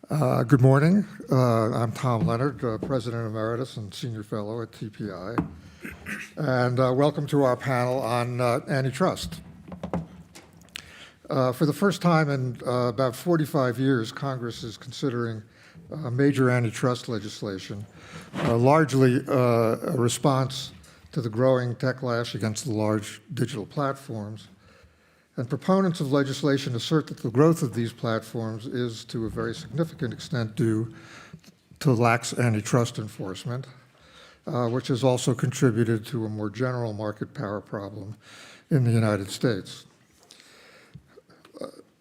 Good morning. I'm Tom Lenard, President Emeritus and Senior Fellow at TPI. And welcome to our panel on antitrust. For the first time in about 45 years, Congress is considering major antitrust legislation, largely a response to the growing techlash against the large digital platforms. And proponents of legislation assert that the growth of these platforms is, to a very significant extent, due to lax antitrust enforcement, which has also contributed to a more general market power problem in the United States.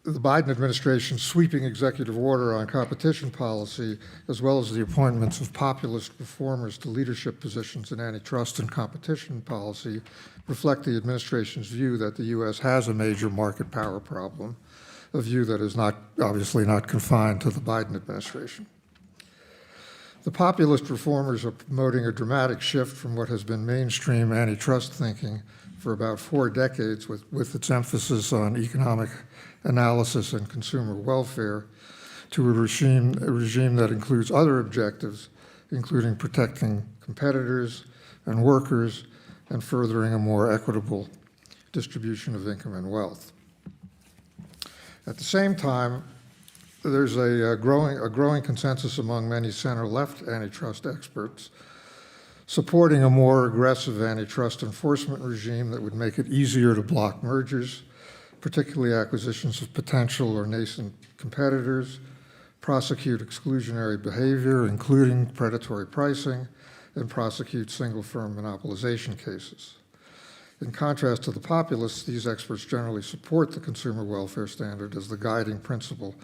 The Biden administration's sweeping executive order on competition policy, as well as the appointments of populist reformers to leadership positions in antitrust and competition policy, reflect the administration's view that the U.S. has a major market power problem, a view that is obviously not confined to the Biden administration. The populist reformers are promoting a dramatic shift from what has been mainstream antitrust thinking for about 4 decades with its emphasis on economic analysis and consumer welfare to a regime that includes other objectives, including protecting competitors and workers and furthering a more equitable distribution of income and wealth. At the same time, there's a growing consensus among many center-left antitrust experts supporting a more aggressive antitrust enforcement regime that would make it easier to block mergers, particularly acquisitions of potential or nascent competitors, prosecute exclusionary behavior, including predatory pricing, and prosecute single-firm monopolization cases. In contrast to the populists, these experts generally support the consumer welfare standard as the guiding principle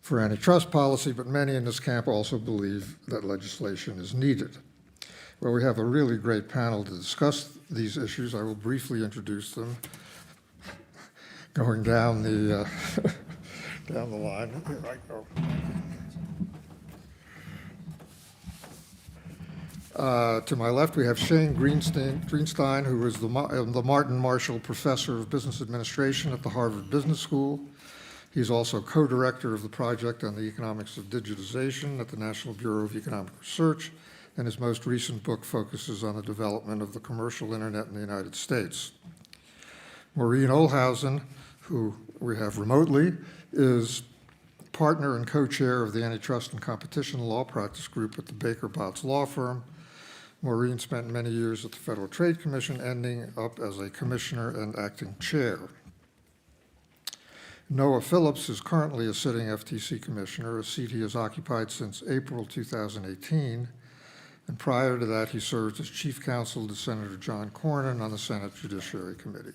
for antitrust policy, but many in this camp also believe that legislation is needed. Well, we have a really great panel to discuss these issues. I will briefly introduce them, going down the down the line. Here I go. To my left, we have Shane Greenstein, who is the Martin Marshall Professor of Business Administration at the Harvard Business School. He's also co-director of the Project on the Economics of Digitization at the National Bureau of Economic Research, and his most recent book focuses on the development of the commercial internet in the United States. Maureen Ohlhausen, who we have remotely, is partner and co-chair of the Antitrust and Competition Law Practice Group at the Baker Botts Law Firm. Maureen spent many years at the Federal Trade Commission, ending up as a commissioner and acting chair. Noah Phillips is currently a sitting FTC commissioner, a seat he has occupied since April 2018. And prior to that, he served as chief counsel to Senator John Cornyn on the Senate Judiciary Committee.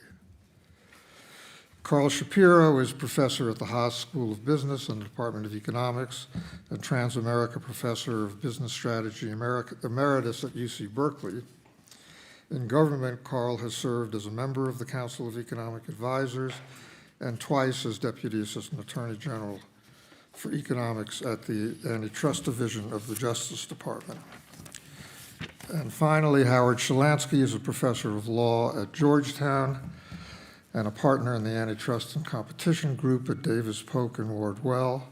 Carl Shapiro is professor at the Haas School of Business and the Department of Economics and Transamerica Professor of Business Strategy Emeritus at UC Berkeley. In government, Carl has served as a member of the Council of Economic Advisors and twice as Deputy Assistant Attorney General for Economics at the Antitrust Division of the Justice Department. And finally, Howard Shelanski is a professor of law at Georgetown and a partner in the Antitrust and Competition Group at Davis, Polk, and Wardwell.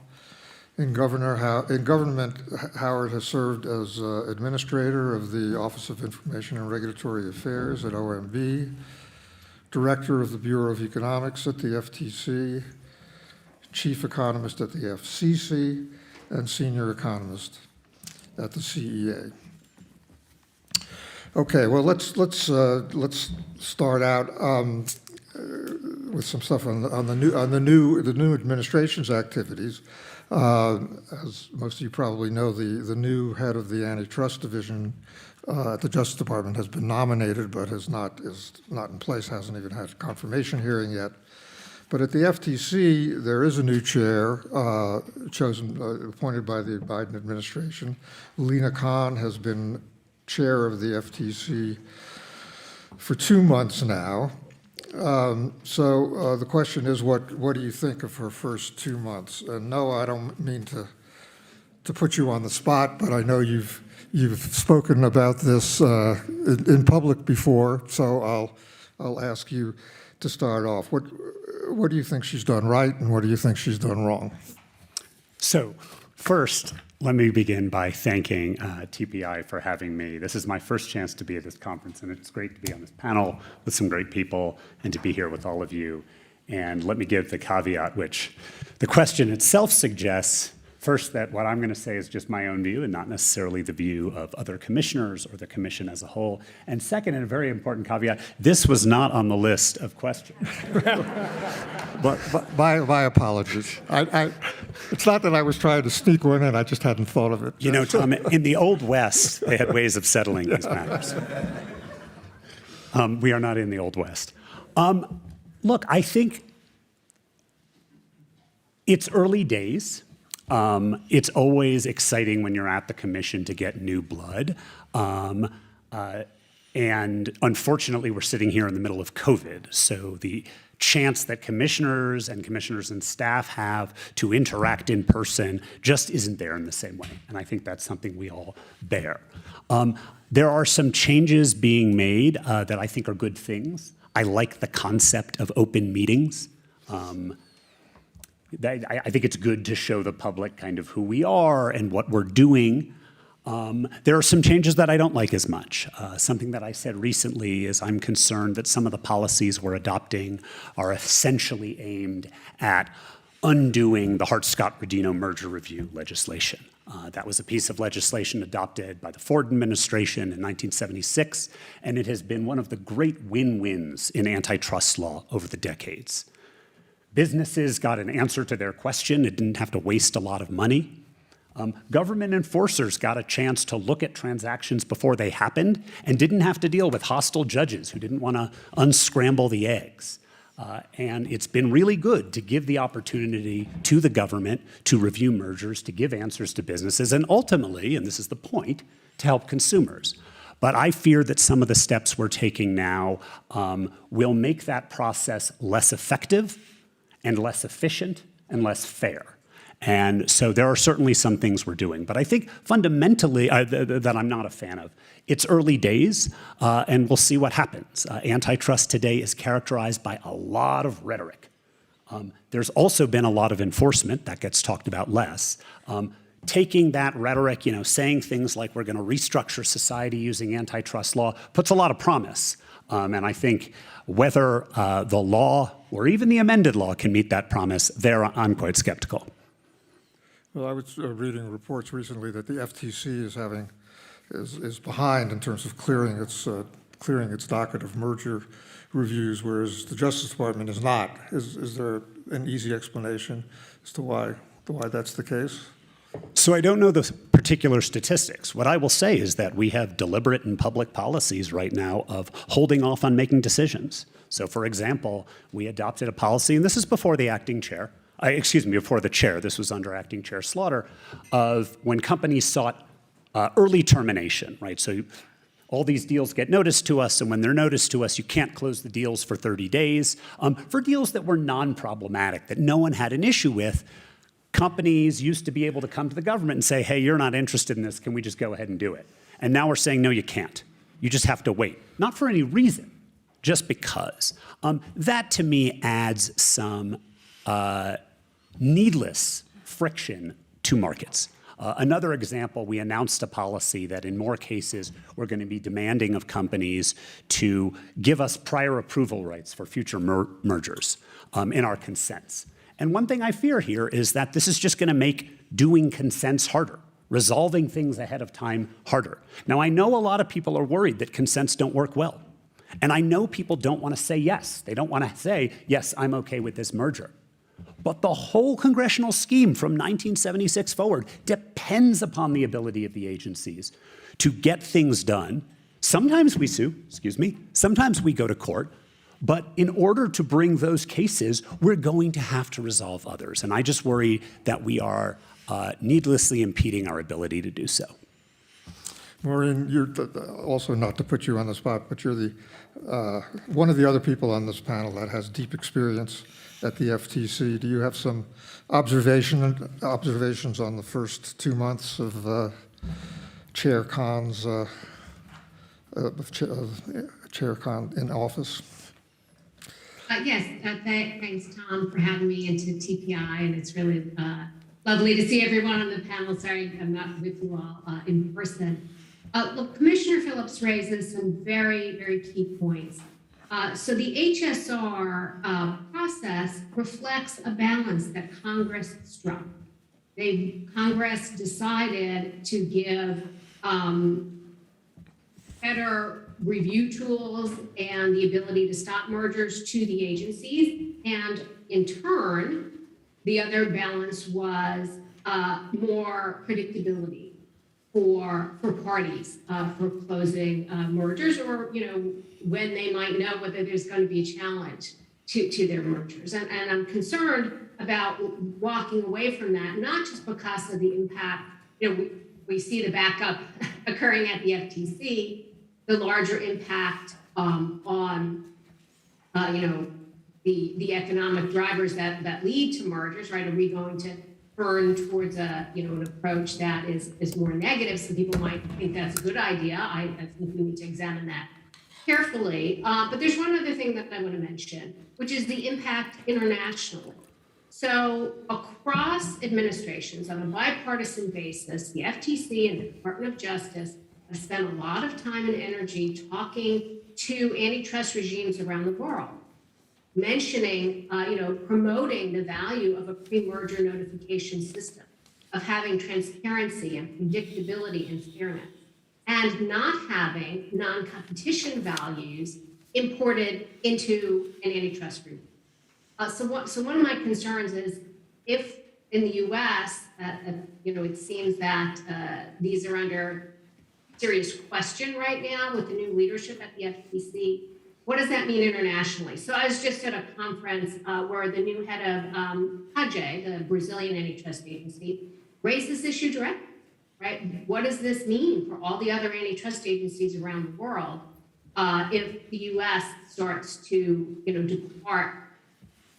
In government, Howard has served as administrator of the Office of Information and Regulatory Affairs at OMB, director of the Bureau of Economics at the FTC, chief economist at the FCC, and senior economist at the CEA. Okay, well, let's start out with some stuff on the new administration's activities. As most of you probably know, the new head of the Antitrust Division at the Justice Department has been nominated, but is not in place, hasn't even had a confirmation hearing yet. But at the FTC, there is a new chair appointed by the Biden administration. Lena Khan has been chair of the FTC for 2 months now. So the question is, what do you think of her first 2 months? And no, I don't mean to put you on the spot, but I know you've spoken about this in public before, so I'll ask you to start off. What do you think she's done right, and what do you think she's done wrong? So First, let me begin by thanking TPI for having me. This is my first chance to be at this conference, and it's great to be on this panel with some great people and to be here with all of you. And let me give the caveat, which the question itself suggests. First, that what I'm going to say is just my own view and not necessarily the view of other commissioners or the commission as a whole. And second, and a very important caveat, this was not on the list of questions. But my apologies. It's not that I was trying to sneak one in, I just hadn't thought of it. You know, Tom, in the Old West, they had ways of settling these matters. We are not in the Old West. Look, I think it's early days. It's always exciting when you're at the commission to get new blood. And unfortunately, we're sitting here in the middle of COVID. So the chance that commissioners and staff have to interact in person just isn't there in the same way. And I think that's something we all bear. There are some changes being made that I think are good things. I like the concept of open meetings. I think it's good to show the public kind of who we are and what we're doing. There are some changes that I don't like as much. Something that I said recently is I'm concerned that some of the policies we're adopting are essentially aimed at undoing the Hart-Scott-Rodino merger review legislation. That was a piece of legislation adopted by the Ford administration in 1976, and it has been one of the great win-wins in antitrust law over the decades. Businesses got an answer to their question. It didn't have to waste a lot of money. Government enforcers got a chance to look at transactions before they happened and didn't have to deal with hostile judges who didn't want to unscramble the eggs. And it's been really good to give the opportunity to the government to review mergers, to give answers to businesses, and ultimately, and this is the point, to help consumers. But I fear that some of the steps we're taking now will make that process less effective and less efficient and less fair. And so there are certainly some things we're doing. But I think fundamentally that I'm not a fan of. It's early days, and we'll see what happens. Antitrust today is characterized by a lot of rhetoric. There's also been a lot of enforcement that gets talked about less. Taking that rhetoric, saying things like we're going to restructure society using antitrust law puts a lot of promise. And I think whether the law or even the amended law can meet that promise, there I'm quite skeptical. Well, I was reading reports recently that the FTC is behind in terms of clearing its docket of merger reviews, whereas the Justice Department is not. Is there an easy explanation as to why that's the case? So I don't know the particular statistics. What I will say is that we have deliberate and public policies right now of holding off on making decisions. So for example, we adopted a policy, and this is before the acting chair, before the chair, this was under acting chair Slaughter, of when companies sought early termination, right? So all these deals get noticed to us, and when they're noticed to us, you can't close the deals for 30 days. For deals that were non-problematic, that no one had an issue with, companies used to be able to come to the government and say, hey, you're not interested in this, can we just go ahead and do it? And now we're saying, no, you can't. You just have to wait. Not for any reason, just because. That to me adds some needless friction to markets. Another example, we announced a policy that in more cases, we're going to be demanding of companies to give us prior approval rights for future mergers in our consents. And one thing I fear here is that this is just going to make doing consents harder, resolving things ahead of time harder. Now, I know a lot of people are worried that consents don't work well. And I know people don't want to say yes. They don't want to say, yes, I'm okay with this merger. But the whole congressional scheme from 1976 forward depends upon the ability of the agencies to get things done. Sometimes we sue, sometimes we go to court, but in order to bring those cases, we're going to have to resolve others. And I just worry that we are needlessly impeding our ability to do so. Maureen, you're also, not to put you on the spot, but you're the one of the other people on this panel that has deep experience at the FTC. Do you have some observations on the first 2 months of Chair Khan's Chair Khan in office? Yes, thanks, Tom, for having me into TPI, and it's really Lovely to see everyone on the panel. Sorry, I'm not with you all in person. Look, Commissioner Phillips raises some very, very key points. So the HSR process reflects a balance that Congress struck. Congress decided to give better review tools and the ability to stop mergers to the agencies. And in turn, the other balance was more predictability for parties for closing mergers, or when they might know whether there's going to be a challenge to their mergers. And I'm concerned about walking away from that, not just because of the impact. We see the backup occurring at the FTC, the larger impact on the economic drivers that lead to mergers, right? Are we going to turn towards an approach that is more negative? Some people might think that's a good idea. I think we need to examine that carefully. But there's one other thing that I want to mention, which is the impact internationally. So across administrations, on a bipartisan basis, the FTC and the Department of Justice have spent a lot of time and energy talking to antitrust regimes around the world, mentioning, promoting the value of a pre-merger notification system, of having transparency and predictability and fairness, and not having non-competition values imported into an antitrust review. So one of my concerns is, if in the U.S., it seems that these are under serious question right now with the new leadership at the FTC, what does that mean internationally? So I was just at a conference where the new head of CAGE, the Brazilian antitrust agency, raised this issue directly, right? What does this mean for all the other antitrust agencies around the world if the U.S. starts to, depart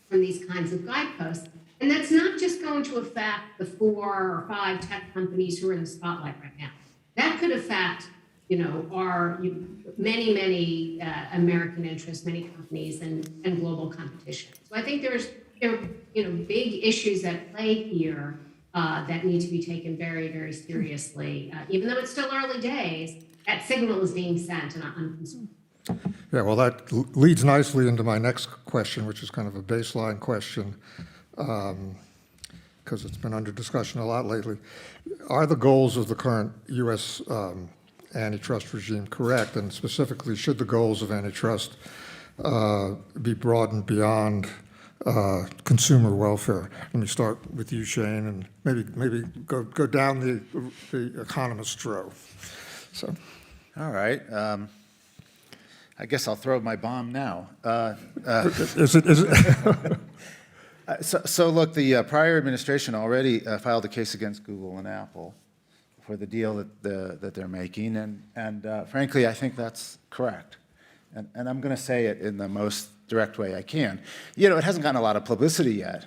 from these kinds of guideposts? And that's not just going to affect the 4 or 5 tech companies who are in the spotlight right now. That could affect, our many American interests, many companies, and global competition. So I think there are big issues at play here that need to be taken very, very seriously. Even though it's still early days, that signal is being sent, and I'm concerned. Yeah, well, that leads nicely into my next question, which is kind of a baseline question, because it's been under discussion a lot lately. Are the goals of the current U.S. Antitrust regime correct? And specifically, should the goals of antitrust be broadened beyond consumer welfare? Let me start with you, Shane, and maybe go down the economist row. So, all right. I guess I'll throw my bomb now. Is it? So look, the prior administration already filed a case against Google and Apple for the deal that they're making, and frankly, I think that's correct. And I'm going to say it in the most direct way I can. It hasn't gotten a lot of publicity yet,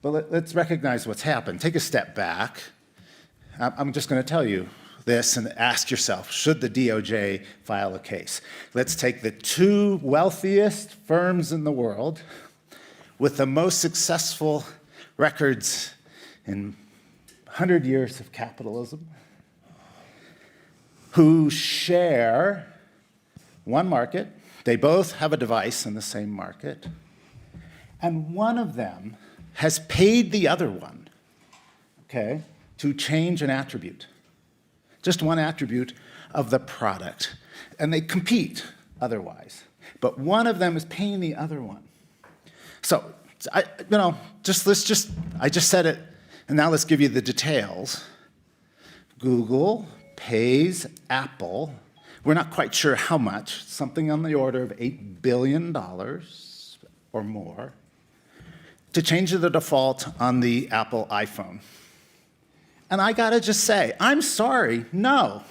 but let's recognize what's happened. Take a step back. I'm just going to tell you this and ask yourself, should the DOJ file a case? Let's take the 2 wealthiest firms in the world with the most successful records in 100 years of capitalism, who share one market. They both have a device in the same market, and one of them has paid the other one, to change an attribute. Just one attribute of the product. And they compete otherwise. But one of them is paying the other one. So, I just said it, and now let's give you the details. Google pays Apple, we're not quite sure how much, something on the order of $8 billion or more, to change the default on the Apple iPhone. And I gotta just say, I'm sorry, no.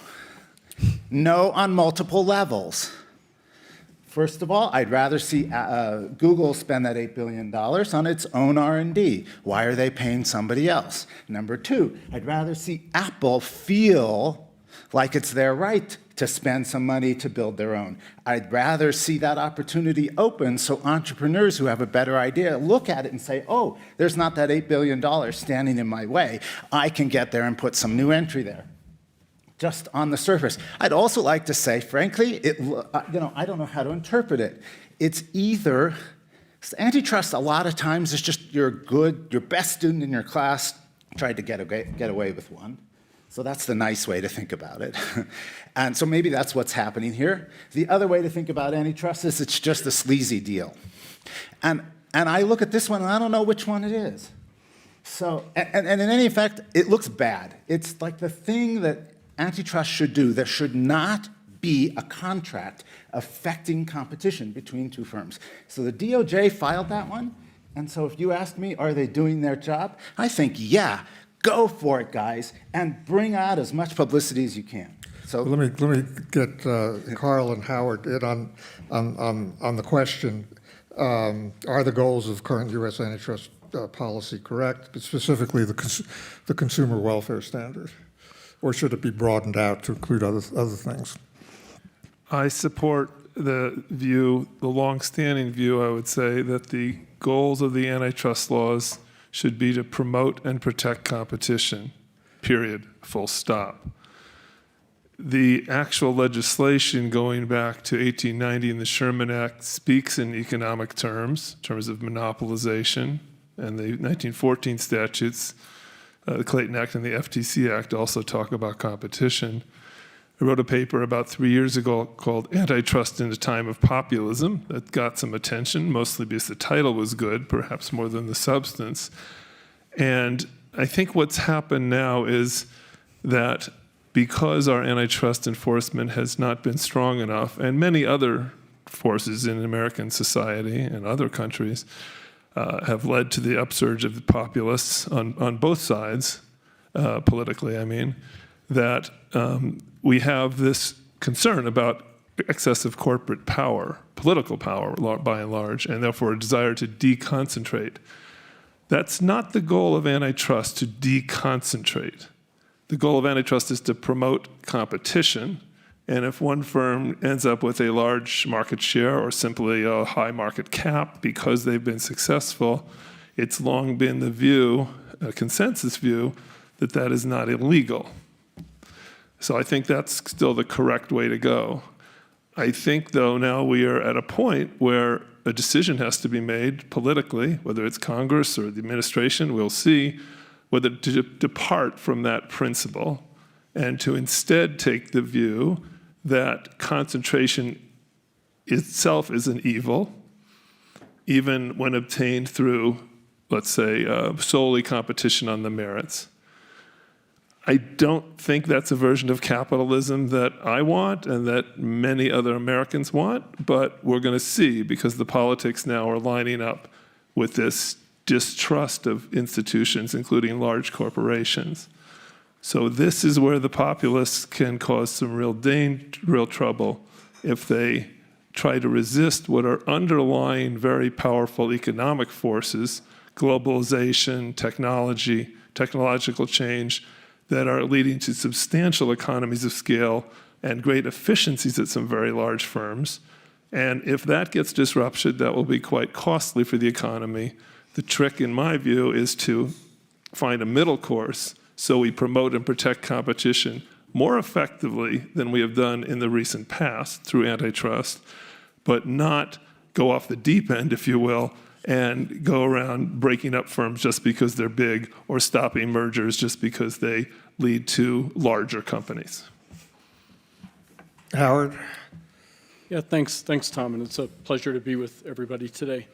No on multiple levels. First of all, I'd rather see Google spend that $8 billion on its own R&D. Why are they paying somebody else? Number 2, I'd rather see Apple feel like it's their right to spend some money to build their own. I'd rather see that opportunity open so entrepreneurs who have a better idea look at it and say, oh, there's not that $8 billion standing in my way. I can get there and put some new entry there. Just on the surface. I'd also like to say, frankly, I don't know how to interpret it. It's either, antitrust a lot of times is just your best student in your class tried to get away with one. So that's the nice way to think about it. And so maybe that's what's happening here. The other way to think about antitrust is it's just a sleazy deal. And I look at this one and I don't know which one it is. So, and in any effect, it looks bad. It's like the thing that antitrust should do. There should not be a contract affecting competition between two firms. So the DOJ filed that one. And so if you ask me, are they doing their job? I think, yeah. Go for it, guys, and bring out as much publicity as you can. So let me get Carl and Howard in on the question: are the goals of current U.S. antitrust policy correct, but specifically the consumer welfare standard, or should it be broadened out to include other things? I support the view, the long-standing view, I would say, that the goals of the antitrust laws should be to promote and protect competition, period, full stop. The actual legislation going back to 1890 in the Sherman Act speaks in economic terms, in terms of monopolization, and the 1914 statutes, the Clayton Act and the FTC Act also talk about competition. I wrote a paper about 3 years ago called Antitrust in a Time of Populism that got some attention, mostly because the title was good, perhaps more than the substance. And I think what's happened now is that because our antitrust enforcement has not been strong enough, and many other forces in American society and other countries have led to the upsurge of the populists on both sides, politically, I mean, that we have this concern about excessive corporate power, political power by and large, and therefore a desire to deconcentrate. That's not the goal of antitrust, to deconcentrate. The goal of antitrust is to promote competition, and if one firm ends up with a large market share or simply a high market cap because they've been successful, it's long been the view, a consensus view, that that is not illegal. So I think that's still the correct way to go. I think, though, now we are at a point where a decision has to be made politically, whether it's Congress or the administration, we'll see, whether to depart from that principle and to instead take the view that concentration itself is an evil, even when obtained through, let's say, solely competition on the merits. I don't think that's a version of capitalism that I want and that many other Americans want, but we're going to see, because the politics now are lining up with this distrust of institutions, including large corporations. So this is where the populists can cause some real trouble if they try to resist what are underlying very powerful economic forces, globalization, technology, technological change, that are leading to substantial economies of scale and great efficiencies at some very large firms. And if that gets disrupted, that will be quite costly for the economy. The trick, in my view, is to find a middle course so we promote and protect competition more effectively than we have done in the recent past through antitrust, but not go off the deep end, if you will, and go around breaking up firms just because they're big or stopping mergers just because they lead to larger companies. Howard? Yeah, thanks, Tom, and it's a pleasure to be with everybody today.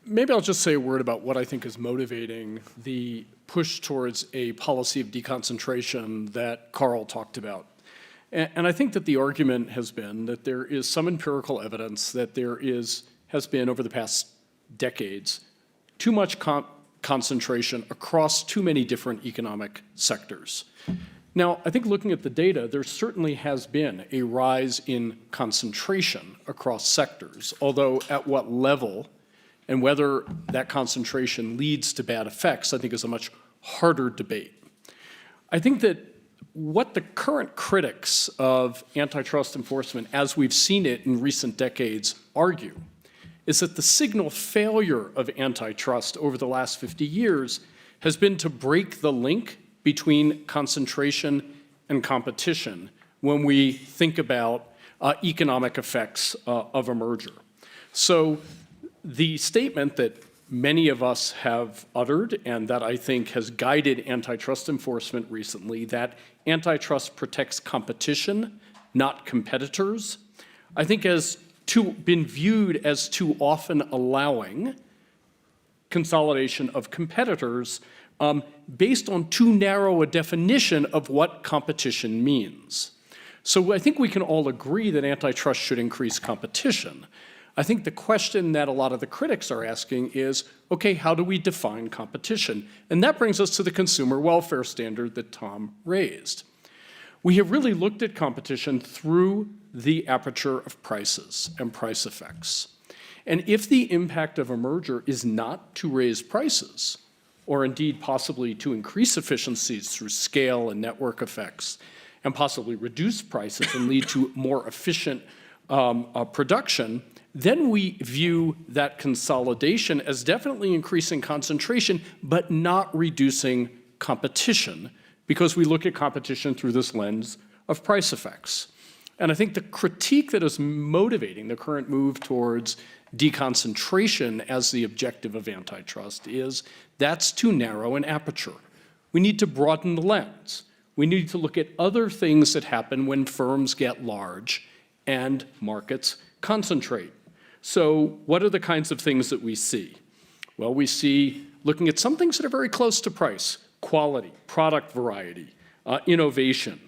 Maybe I'll just say a word about what I think is motivating the push towards a policy of deconcentration that Carl talked about. And I think that the argument has been that there is some empirical evidence that there has been over the past decades too much concentration across too many different economic sectors. Now, I think looking at the data, there certainly has been a rise in concentration across sectors, although at what level and whether that concentration leads to bad effects, I think is a much harder debate. I think that what the current critics of antitrust enforcement, as we've seen it in recent decades, argue is that the signal failure of antitrust over the last 50 years has been to break the link between concentration and competition when we think about economic effects of a merger. So the statement that many of us have uttered and that I think has guided antitrust enforcement recently, that antitrust protects competition, not competitors, I think has been viewed as too often allowing consolidation of competitors based on too narrow a definition of what competition means. So I think we can all agree that antitrust should increase competition. I think the question that a lot of the critics are asking is, okay, how do we define competition? And that brings us to the consumer welfare standard that Tom raised. We have really looked at competition through the aperture of prices and price effects. And if the impact of a merger is not to raise prices, or indeed possibly to increase efficiencies through scale and network effects, and possibly reduce prices and lead to more efficient production, then we view that consolidation as definitely increasing concentration, but not reducing competition, because we look at competition through this lens of price effects. And I think the critique that is motivating the current move towards deconcentration as the objective of antitrust is that's too narrow an aperture. We need to broaden the lens. We need to look at other things that happen when firms get large and markets concentrate. So what are the kinds of things that we see? Well, we see looking at some things that are very close to price: quality, product variety, innovation.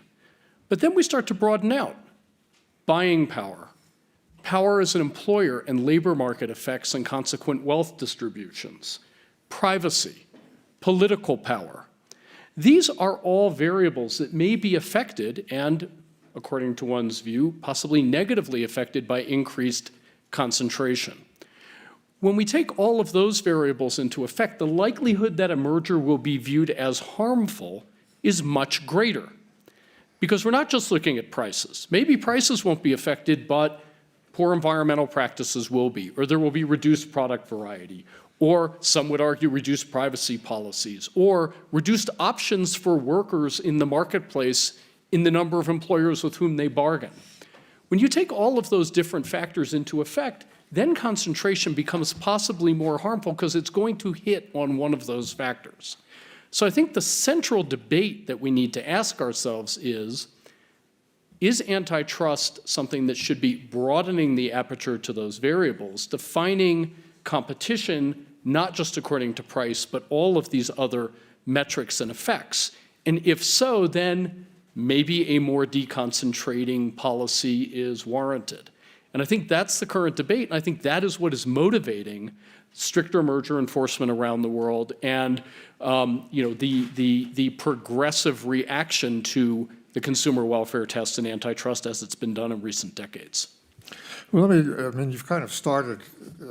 But then we start to broaden out. Buying power, power as an employer and labor market effects and consequent wealth distributions, privacy, political power. These are all variables that may be affected and, according to one's view, possibly negatively affected by increased concentration. When we take all of those variables into effect, the likelihood that a merger will be viewed as harmful is much greater. Because we're not just looking at prices. Maybe prices won't be affected, but poor environmental practices will be, or there will be reduced product variety, or some would argue reduced privacy policies, or reduced options for workers in the marketplace in the number of employers with whom they bargain. When you take all of those different factors into effect, then concentration becomes possibly more harmful because it's going to hit on one of those factors. So I think the central debate that we need to ask ourselves is antitrust something that should be broadening the aperture to those variables, defining competition not just according to price, but all of these other metrics and effects? And if so, then maybe a more deconcentrating policy is warranted. And I think that's the current debate, and I think that is what is motivating stricter merger enforcement around the world and the progressive reaction to the consumer welfare test and antitrust as it's been done in recent decades. Well, you've kind of started,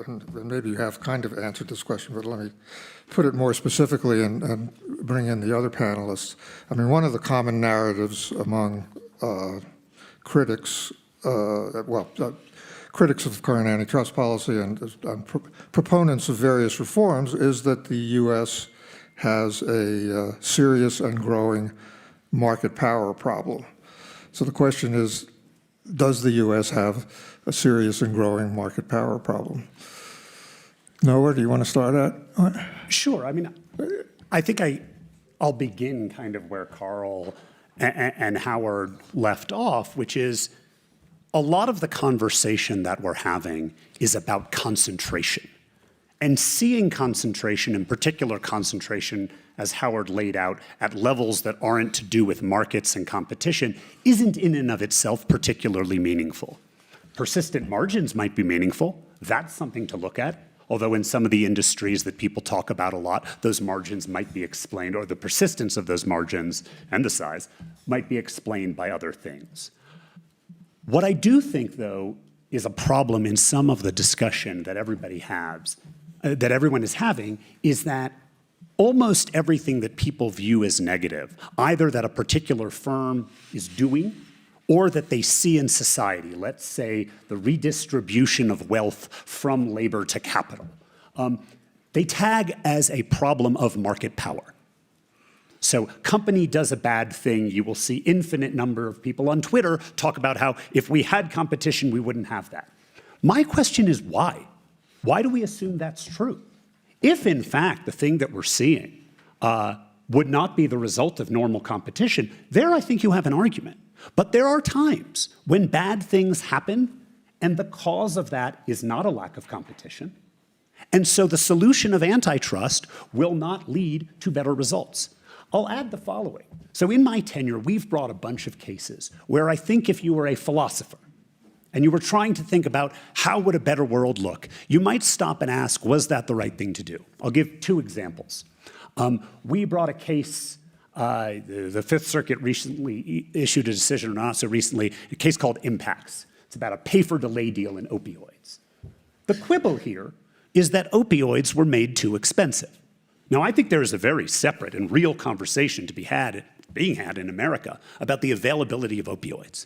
and maybe you have kind of answered this question, but let me put it more specifically and bring in the other panelists. I mean, one of the common narratives among critics, critics of current antitrust policy and proponents of various reforms is that the U.S. has a serious and growing market power problem. So the question is, does the U.S. have a serious and growing market power problem? Noah, do you want to start at? Sure. I mean, I think I'll begin kind of where Carl and Howard left off, which is a lot of the conversation that we're having is about concentration. And seeing concentration, in particular concentration, as Howard laid out, at levels that aren't to do with markets and competition, isn't in and of itself particularly meaningful. Persistent margins might be meaningful. That's something to look at. Although in some of the industries that people talk about a lot, those margins might be explained, or the persistence of those margins and the size might be explained by other things. What I do think, though, is a problem in some of the discussion that everybody has, that everyone is having, is that almost everything that people view as negative, either that a particular firm is doing or that they see in society, let's say the redistribution of wealth from labor to capital, they tag as a problem of market power. So company does a bad thing, you will see infinite number of people on Twitter talk about how if we had competition, we wouldn't have that. My question is why? Why do we assume that's true? If in fact the thing that we're seeing would not be the result of normal competition, there I think you have an argument. But there are times when bad things happen and the cause of that is not a lack of competition. And so the solution of antitrust will not lead to better results. I'll add the following. So in my tenure, we've brought a bunch of cases where I think if you were a philosopher and you were trying to think about how would a better world look, you might stop and ask, was that the right thing to do? I'll give 2 examples. We brought a case, the Fifth Circuit recently issued a decision, or not so recently, a case called Impacts. It's about a pay-for-delay deal in opioids. The quibble here is that opioids were made too expensive. Now, I think there is a very separate and real conversation to be had, being had in America about the availability of opioids.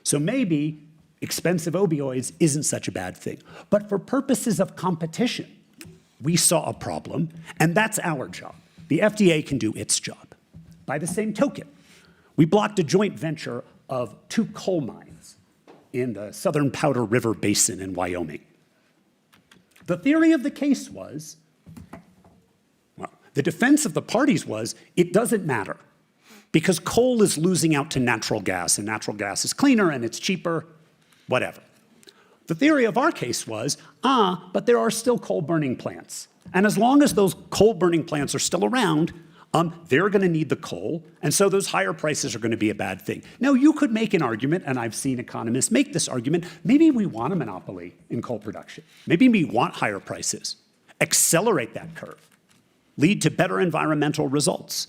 So maybe expensive opioids isn't such a bad thing. But for purposes of competition, we saw a problem, and that's our job. The FDA can do its job. By the same token, we blocked a joint venture of 2 coal mines in the Southern Powder River Basin in Wyoming. The theory of the case was, well, the defense of the parties was, it doesn't matter because coal is losing out to natural gas, and natural gas is cleaner and it's cheaper, whatever. The theory of our case was, but there are still coal-burning plants. And as long as those coal-burning plants are still around, they're going to need the coal, and so those higher prices are going to be a bad thing. Now, you could make an argument, and I've seen economists make this argument, maybe we want a monopoly in coal production. Maybe we want higher prices. Accelerate that curve. Lead to better environmental results.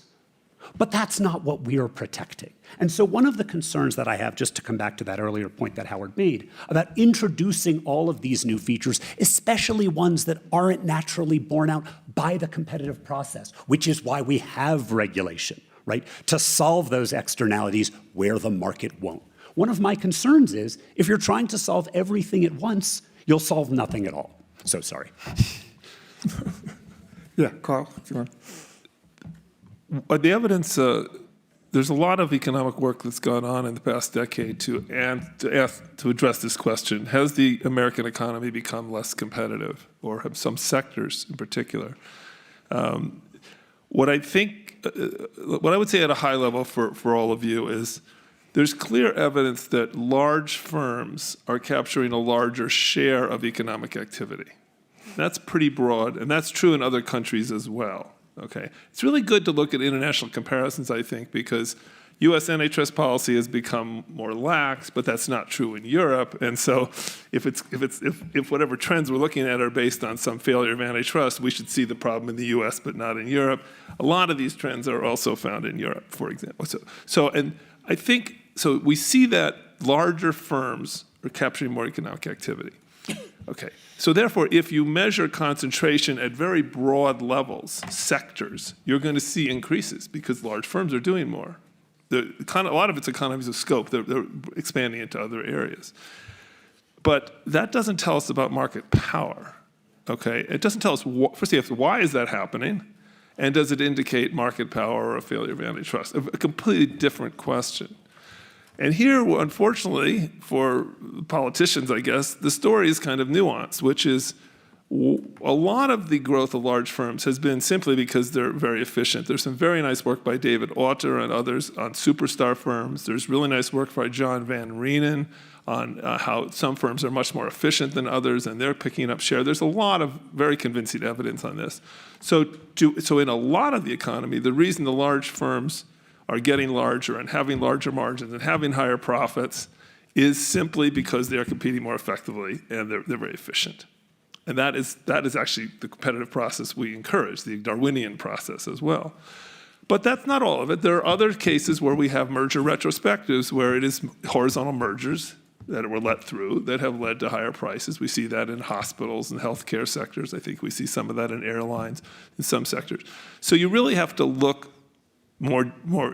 But that's not what we are protecting. And so one of the concerns that I have, just to come back to that earlier point that Howard made, about introducing all of these new features, especially ones that aren't naturally borne out by the competitive process, which is why we have regulation, right? To solve those externalities where the market won't. One of my concerns is, if you're trying to solve everything at once, you'll solve nothing at all. So sorry. Yeah, Carl, if you want. But the evidence, there's a lot of economic work that's gone on in the past decade to address this question. Has the American economy become less competitive, or have some sectors in particular? What I would say at a high level for all of you is there's clear evidence that large firms are capturing a larger share of economic activity. That's pretty broad, and that's true in other countries as well. Okay, it's really good to look at international comparisons, I think, because U.S. antitrust policy has become more lax, but that's not true in Europe. And so, if whatever trends we're looking at are based on some failure of antitrust, we should see the problem in the U.S. but not in Europe. A lot of these trends are also found in Europe, for example. And I think so. We see that larger firms are capturing more economic activity. Okay, so therefore, if you measure concentration at very broad levels, sectors, you're going to see increases because large firms are doing more. A lot of it's economies of scope. They're expanding into other areas. But that doesn't tell us about market power, okay? It doesn't tell us, first you have to, why is that happening? And does it indicate market power or a failure of antitrust? A completely different question. And here, unfortunately, for politicians, I guess, the story is kind of nuanced, which is a lot of the growth of large firms has been simply because they're very efficient. There's some very nice work by David Autor and others on superstar firms. There's really nice work by John Van Reenen on how some firms are much more efficient than others, and they're picking up share. There's a lot of very convincing evidence on this. So in a lot of the economy, the reason the large firms are getting larger and having larger margins and having higher profits is simply because they are competing more effectively and they're very efficient. And that is actually the competitive process we encourage, the Darwinian process as well. But that's not all of it. There are other cases where we have merger retrospectives where it is horizontal mergers that were let through that have led to higher prices. We see that in hospitals and healthcare sectors. I think we see some of that in airlines in some sectors. So you really have to look more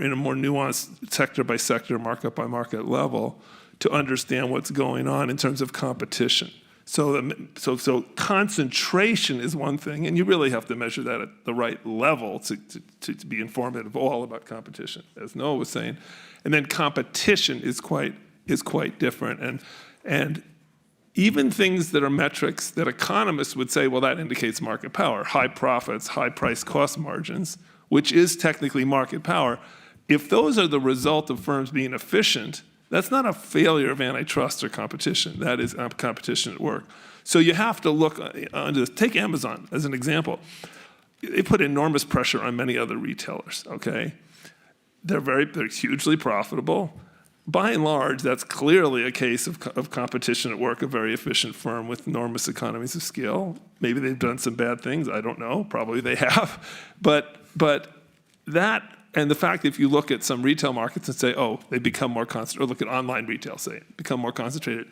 in a more nuanced sector by sector, market by market level to understand what's going on in terms of competition. So concentration is one thing, and you really have to measure that at the right level to be informative all about competition, as Noah was saying. And then competition is quite different. And even things that are metrics that economists would say, well, that indicates market power, high profits, high price cost margins, which is technically market power. If those are the result of firms being efficient, that's not a failure of antitrust or competition. That is competition at work. So you have to look under this. Take Amazon as an example. They put enormous pressure on many other retailers, okay? They're hugely profitable. By and large, that's clearly a case of competition at work, a very efficient firm with enormous economies of scale. Maybe they've done some bad things, I don't know, probably they have. But that, and the fact that if you look at some retail markets and say, oh, they become more concentrated, or look at online retail, say, become more concentrated,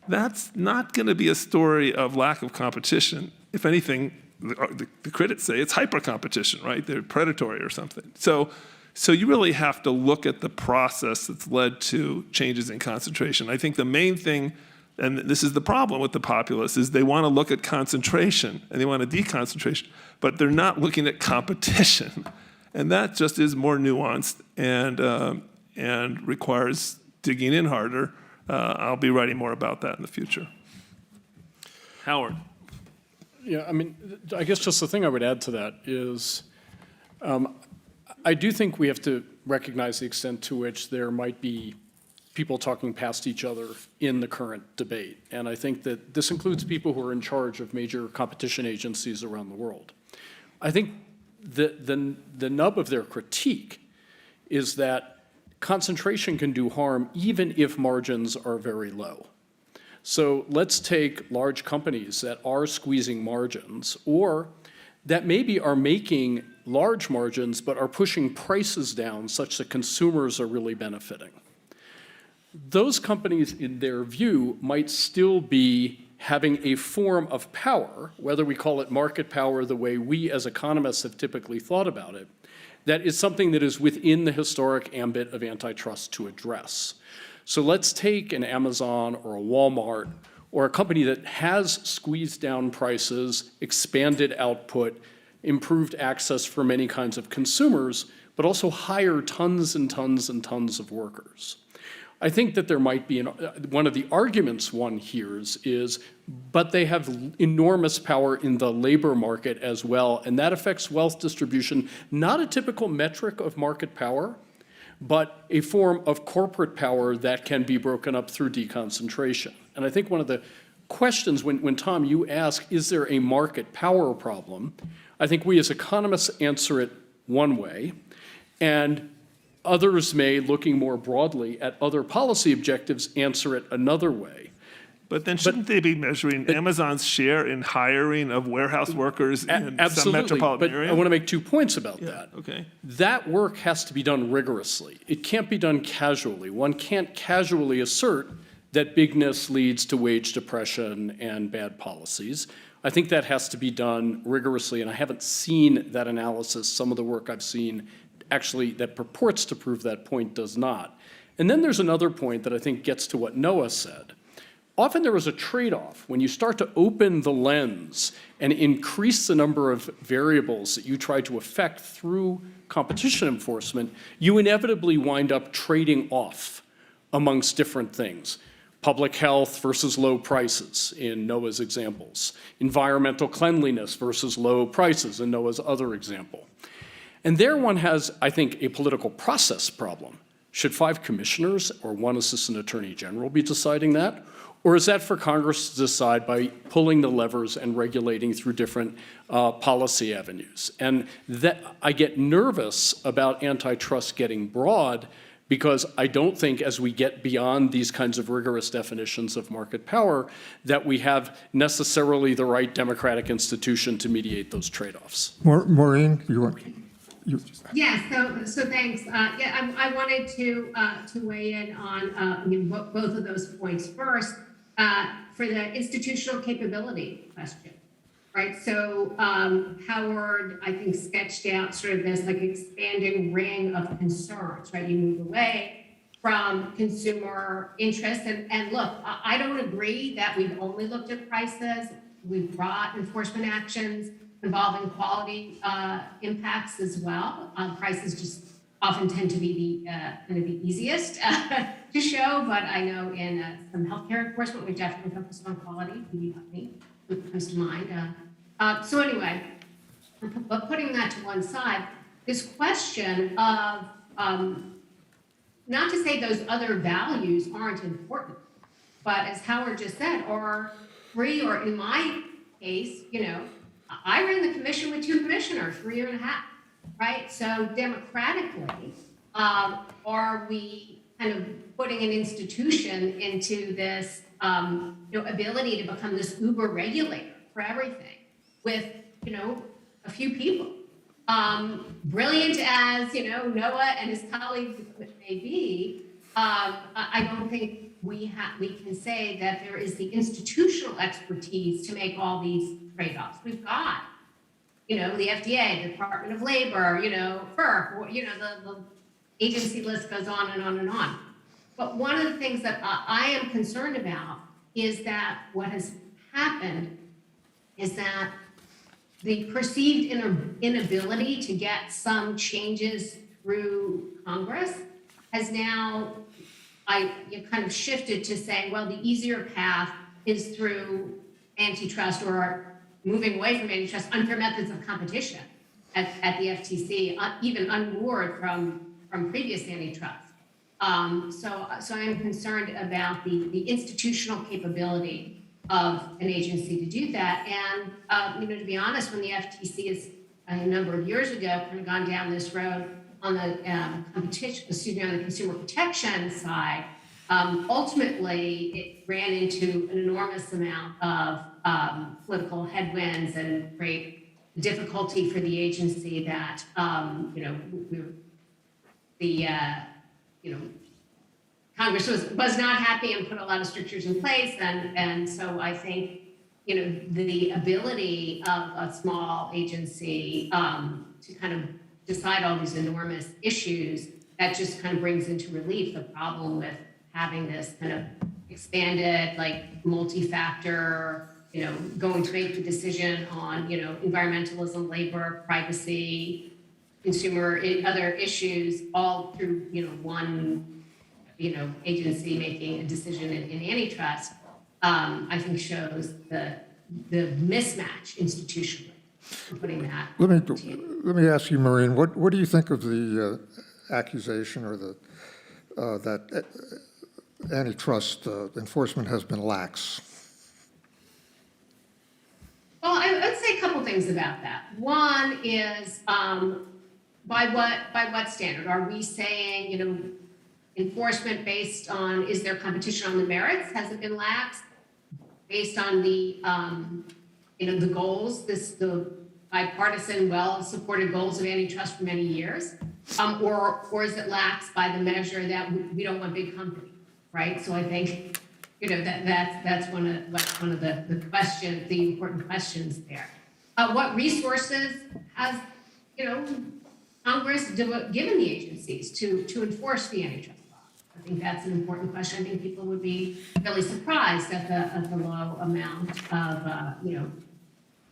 that's not gonna be a story of lack of competition. If anything, the critics say it's hyper competition, right? They're predatory or something. So you really have to look at the process that's led to changes in concentration. I think the main thing, and this is the problem with the populists, is they want to look at concentration and they want a deconcentration, but they're not looking at competition. And that just is more nuanced and requires digging in harder. I'll be writing more about that in the future. Howard. Yeah, I mean, I guess just the thing I would add to that is I do think we have to recognize the extent to which there might be people talking past each other in the current debate. And I think that this includes people who are in charge of major competition agencies around the world. I think the nub of their critique is that concentration can do harm even if margins are very low. So let's take large companies that are squeezing margins or that maybe are making large margins but are pushing prices down such that consumers are really benefiting. Those companies, in their view, might still be having a form of power, whether we call it market power the way we as economists have typically thought about it, that is something that is within the historic ambit of antitrust to address. So let's take an Amazon or a Walmart or a company that has squeezed down prices, expanded output, improved access for many kinds of consumers, but also hire tons and tons and tons of workers. I think that there might be, one of the arguments one hears is, but they have enormous power in the labor market as well, and that affects wealth distribution, not a typical metric of market power, but a form of corporate power that can be broken up through deconcentration. And I think one of the questions, when Tom, you ask, is there a market power problem? I think we as economists answer it one way, and others may, looking more broadly at other policy objectives, answer it another way. But then shouldn't they be measuring Amazon's share in hiring of warehouse workers in some metropolitan area? I want to make 2 points about that. Okay. That work has to be done rigorously. It can't be done casually. One can't casually assert that bigness leads to wage depression and bad policies. I think that has to be done rigorously, and I haven't seen that analysis. Some of the work I've seen actually that purports to prove that point does not. And then there's another point that I think gets to what Noah said. Often there is a trade-off. When you start to open the lens and increase the number of variables that you try to affect through competition enforcement, you inevitably wind up trading off amongst different things. Public health versus low prices in Noah's examples. Environmental cleanliness versus low prices in Noah's other example. And there one has, I think, a political process problem. Should 5 commissioners or 1 assistant attorney general be deciding that? Or is that for Congress to decide by pulling the levers and regulating through different policy avenues? And that I get nervous about antitrust getting broad because I don't think as we get beyond these kinds of rigorous definitions of market power that we have necessarily the right democratic institution to mediate those trade-offs. Maureen, you want? Yeah, so thanks. Yeah, I wanted to weigh in on both of those points. First, for the institutional capability question, right? So Howard, I think, sketched out sort of this like expanding ring of concerns, right? You move away from consumer interest, and look, I don't agree that we've only looked at prices. We've brought enforcement actions involving quality impacts as well. Prices just often tend to be the easiest to show, but I know in some healthcare enforcement, we definitely focus on quality. It comes to mind. So anyway, but putting that to one side, this question of not to say those other values aren't important, but as Howard just said, are free, or in my case, I ran the commission with 2 commissioners for a year and a half, right? So democratically, are we kind of putting an institution into this ability to become this uber regulator for everything with a few people? Brilliant as Noah and his colleagues may be, I don't think we can say that there is the institutional expertise to make all these trade-offs. We've got, the FDA, the Department of Labor, FERC, the agency list goes on and on and on. But one of the things that I am concerned about is that what has happened is that the perceived inability to get some changes through Congress has now kind of shifted to saying, well, the easier path is through antitrust, or moving away from antitrust, unfair methods of competition at the FTC, even unmoored from previous antitrust. So I am concerned about the institutional capability of an agency to do that. And to be honest, when the FTC is a number of years ago kind of gone down this road on the on the consumer protection side, ultimately it ran into an enormous amount of political headwinds and great difficulty for the agency that Congress was not happy and put a lot of strictures in place, and so I think the ability of a small agency to kind of decide all these enormous issues, that just kind of brings into relief the problem with having this kind of expanded, like multi-factor, going to make the decision on environmentalism, labor, privacy, consumer, other issues, all through one agency making a decision in antitrust, I think shows the mismatch institutionally. Putting that. Let me ask you, Maureen, what do you think of the accusation or that antitrust enforcement has been lax? Well, I would say a couple things about that. One is by what standard are we saying enforcement based on, is there competition on the merits? Has it been lax? Based on the the goals, the bipartisan, well-supported goals of antitrust for many years, or is it lax by the measure that we don't want big companies, right? So I think that's one of the questions, the important questions there. What resources has Congress given the agencies to enforce the antitrust law? I think that's an important question. I think people would be really surprised at the low amount of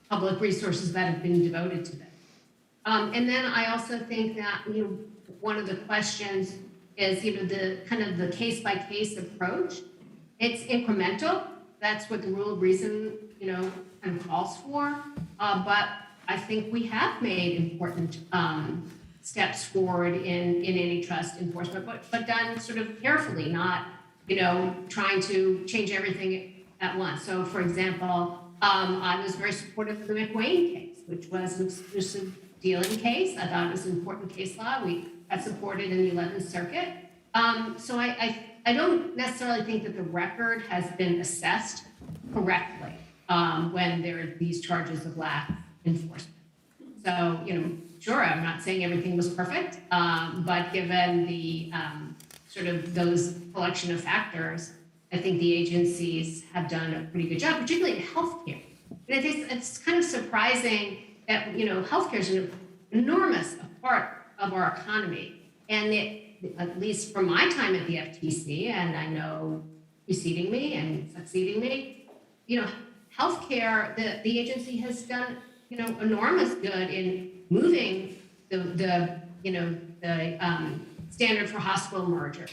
public resources that have been devoted to them. And then I also think that one of the questions is the kind of the case-by-case approach. It's incremental. That's what the rule of reason kind of calls for. But I think we have made important steps forward in antitrust enforcement, but done sort of carefully, not trying to change everything at once. So, for example, I was very supportive of the McWane case, which was an exclusive dealing case. I thought it was an important case law. We got supported in the 11th Circuit. So I don't necessarily think that the record has been assessed correctly when there are these charges of lax enforcement. So, sure, I'm not saying everything was perfect, but given the sort of those collection of factors, I think the agencies have done a pretty good job, particularly in healthcare. And I think it's kind of surprising that, healthcare is an enormous part of our economy. And at least from my time at the FTC, and I know preceding me and succeeding me, healthcare, the agency has done, enormous good in moving the standard for hospital merger,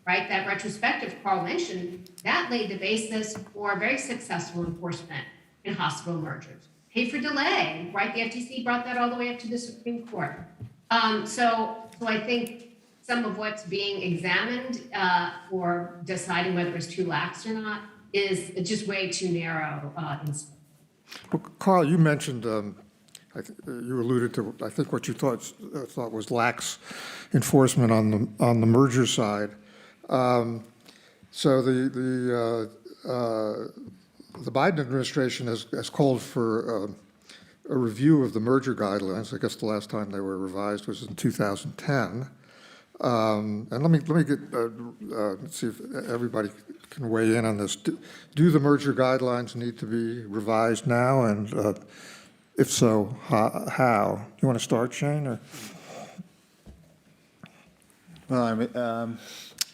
right? That retrospective Carl mentioned, that laid the basis for very successful enforcement in hospital mergers. Pay for delay, right? The FTC brought that all the way up to the Supreme Court. So I think some of what's being examined for deciding whether it's too lax or not is just way too narrow in scope. Well, Carl, you mentioned, you alluded to, I think what you thought was lax enforcement on the merger side. So the Biden administration has called for a review of the merger guidelines. I guess the last time they were revised was in 2010. And let me get see if everybody can weigh in on this. Do the merger guidelines need to be revised now, and if so, how? You want to start, Shane? Or? Well,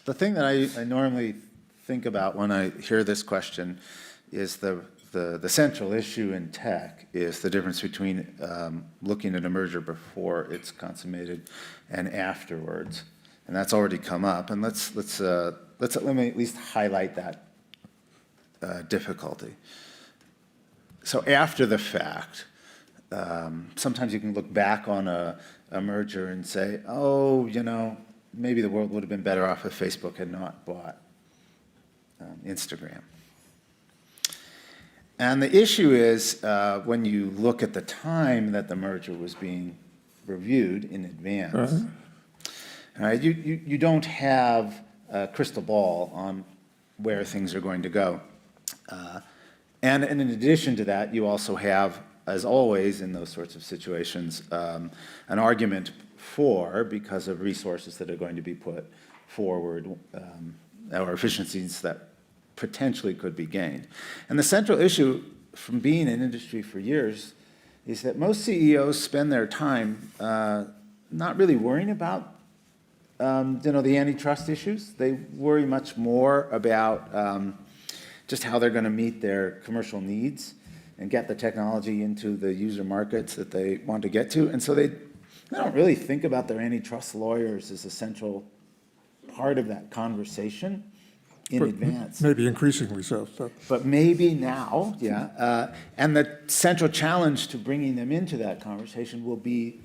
the thing that I normally think about when I hear this question is the central issue in tech is the difference between looking at a merger before it's consummated and afterwards, and that's already come up. And let me at least highlight that difficulty. So after the fact, sometimes you can look back on a merger and say, oh, maybe the world would have been better off if Facebook had not bought Instagram. And the issue is when you look at the time that the merger was being reviewed in advance, you don't have a crystal ball on where things are going to go. And in addition to that, you also have, as always in those sorts of situations, an argument for, because of resources that are going to be put forward, or efficiencies that potentially could be gained. And the central issue from being in industry for years is that most CEOs spend their time not really worrying about the antitrust issues. They worry much more about just how they're going to meet their commercial needs and get the technology into the user markets that they want to get to. And so they don't really think about their antitrust lawyers as a central part of that conversation in advance. Maybe increasingly so. But maybe now, yeah. And the central challenge to bringing them into that conversation will be,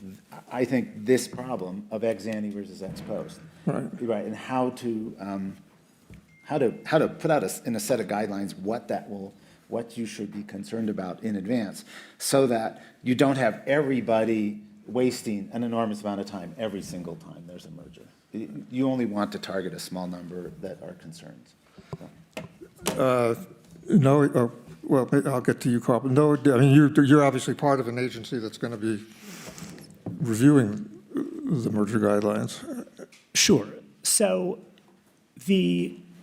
I think, this problem of ex ante versus ex post. Right. And how to put out in a set of guidelines what you should be concerned about in advance, so that you don't have everybody wasting an enormous amount of time every single time there's a merger. You only want to target a small number that are concerns. No, well, I'll get to you, Carl. No, I mean, you're obviously part of an agency that's going to be reviewing the merger guidelines. Sure. So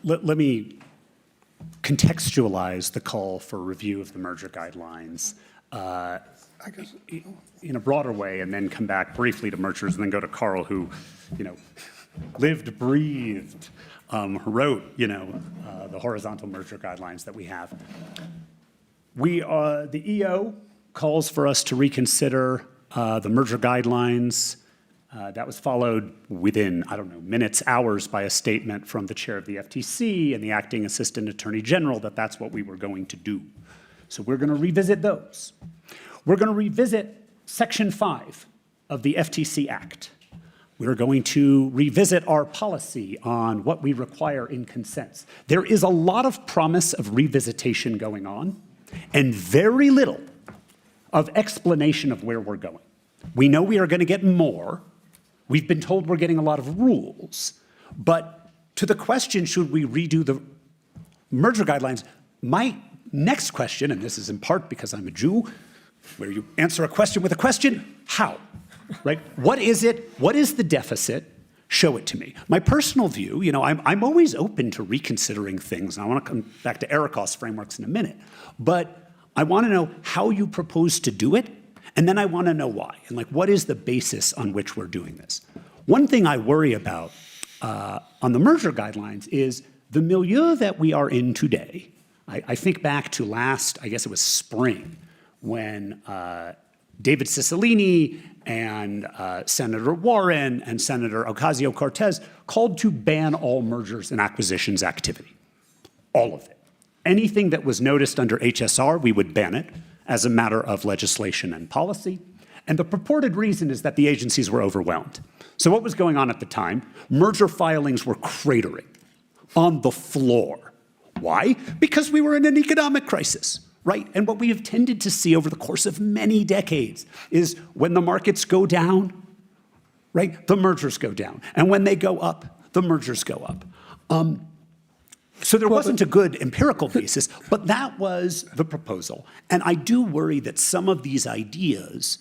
let me contextualize the call for review of the merger guidelines in a broader way, and then come back briefly to mergers, and then go to Carl, who, lived, breathed, wrote, the horizontal merger guidelines that we have. The EO calls for us to reconsider the merger guidelines. That was followed within, minutes, hours, by a statement from the chair of the FTC and the acting assistant attorney general that that's what we were going to do. So we're going to revisit those. We're going to revisit Section 5 of the FTC Act. We're going to revisit our policy on what we require in consents. There is a lot of promise of revisitation going on, and very little of explanation of where we're going. We know we are going to get more. We've been told we're getting a lot of rules. But to the question, should we redo the merger guidelines, my next question, and this is in part because I'm a Jew, where you answer a question with a question, how, right? What is it? What is the deficit? Show it to me. My personal view, I'm always open to reconsidering things, and I want to come back to Ericos frameworks in a minute, but I want to know how you propose to do it, and then I want to know why, and what is the basis on which we're doing this? One thing I worry about on the merger guidelines is the milieu that we are in today. I think back to last, I guess it was spring, when David Cicilline and Senator Warren and Senator Ocasio-Cortez called to ban all mergers and acquisitions activity, all of it. Anything that was noticed under HSR, we would ban it as a matter of legislation and policy. And the purported reason is that the agencies were overwhelmed. So what was going on at the time? Merger filings were cratering on the floor. Why? Because we were in an economic crisis, right? And what we have tended to see over the course of many decades is when the markets go down, right, the mergers go down. And when they go up, the mergers go up. So there wasn't a good empirical basis, but that was the proposal. And I do worry that some of these ideas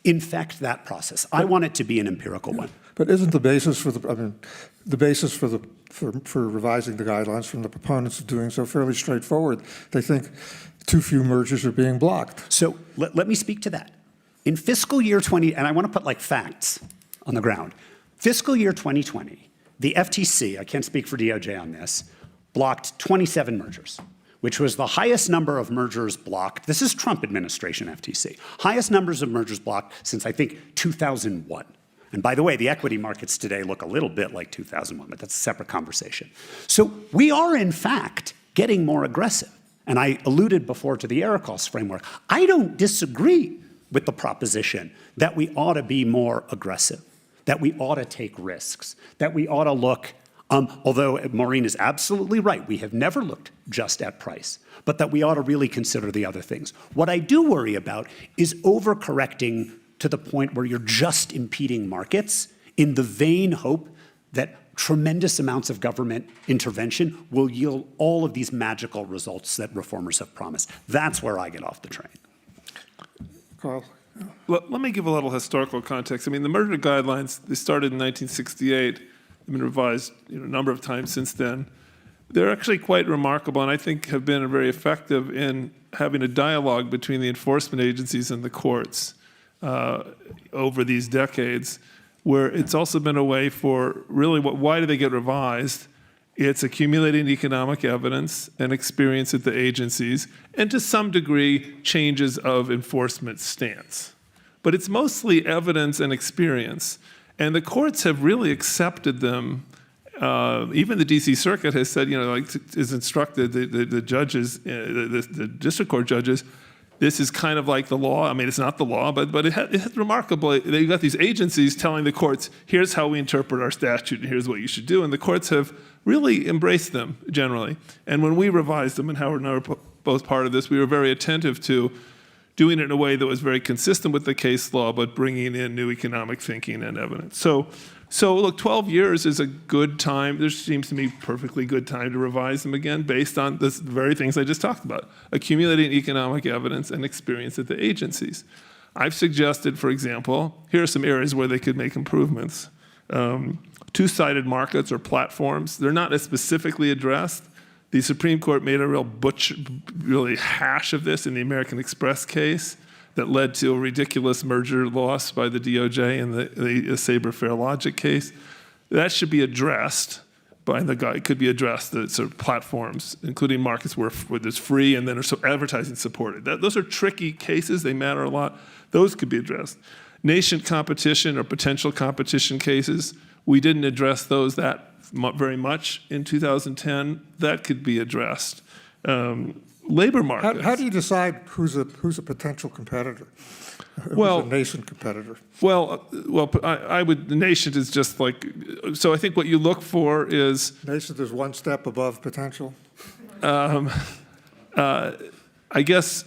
infect that process. I want it to be an empirical one. But isn't the basis for the basis for revising the guidelines from the proponents of doing so fairly straightforward? They think too few mergers are being blocked. So let me speak to that. In fiscal year 20, and I want to put facts on the ground. Fiscal year 2020, the FTC, I can't speak for DOJ on this, blocked 27 mergers, which was the highest number of mergers blocked. This is Trump administration FTC. Highest numbers of mergers blocked since, I think, 2001. And by the way, the equity markets today look a little bit like 2001, but that's a separate conversation. So we are, in fact, getting more aggressive. And I alluded before to the Ericos framework. I don't disagree with the proposition that we ought to be more aggressive, that we ought to take risks, that we ought to look, although Maureen is absolutely right, we have never looked just at price, but that we ought to really consider the other things. What I do worry about is overcorrecting to the point where you're just impeding markets in the vain hope that tremendous amounts of government intervention will yield all of these magical results that reformers have promised. That's where I get off the train. Carl? Let me give a little historical context. I mean, the merger guidelines, they started in 1968. They've been revised a number of times since then. They're actually quite remarkable, and I think have been very effective in having a dialogue between the enforcement agencies and the courts over these decades, where it's also been a way for really, why do they get revised? It's accumulating economic evidence and experience at the agencies, and to some degree, changes of enforcement stance. But it's mostly evidence and experience, and the courts have really accepted them. Even the DC Circuit has said, is instructed the judges, the district court judges, this is kind of like the law. I mean, it's not the law, but it's remarkable. They've got these agencies telling the courts, here's how we interpret our statute, and here's what you should do. And the courts have really embraced them generally. And when we revised them, and Howard and I were both part of this, we were very attentive to doing it in a way that was very consistent with the case law, but bringing in new economic thinking and evidence. So look, 12 years is a good time. There seems to me perfectly good time to revise them again based on the very things I just talked about, accumulating economic evidence and experience at the agencies. I've suggested, for example, here are some areas where they could make improvements. Two-sided markets or platforms, they're not as specifically addressed. The Supreme Court made a really hash of this in the American Express case that led to a ridiculous merger loss by the DOJ in the Sabre Fair Logic case. That should be addressed by the guy. It could be addressed, the sort of platforms, including markets where there's free and then are advertising supported. Those are tricky cases. They matter a lot. Those could be addressed. Nascent competition or potential competition cases, we didn't address those that very much in 2010. That could be addressed. Labor markets. How do you decide who's a potential competitor? Well, who's a nascent competitor? Well, I would. The nascent is just like. So I think what you look for is Nascent is one step above potential. I guess.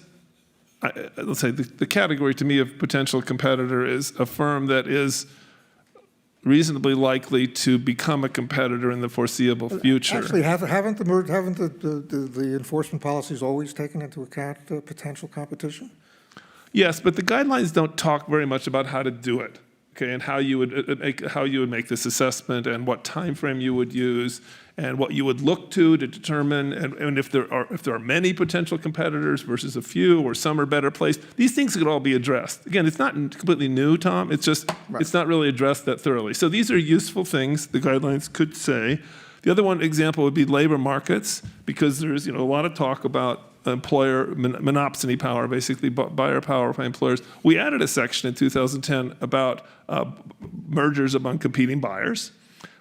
Let's say the category to me of potential competitor is a firm that is reasonably likely to become a competitor in the foreseeable future. Actually, haven't the enforcement policies always taken into account potential competition? Yes, but the guidelines don't talk very much about how to do it, okay, and how you would make this assessment and what time frame you would use and what you would look to determine and if there are many potential competitors versus a few or some are better placed. These things could all be addressed. Again, it's not completely new, Tom. It's just It's not really addressed that thoroughly. So these are useful things the guidelines could say. The other one example would be labor markets, because there's a lot of talk about employer monopsony power, basically buyer power by employers. We added a section in 2010 about mergers among competing buyers.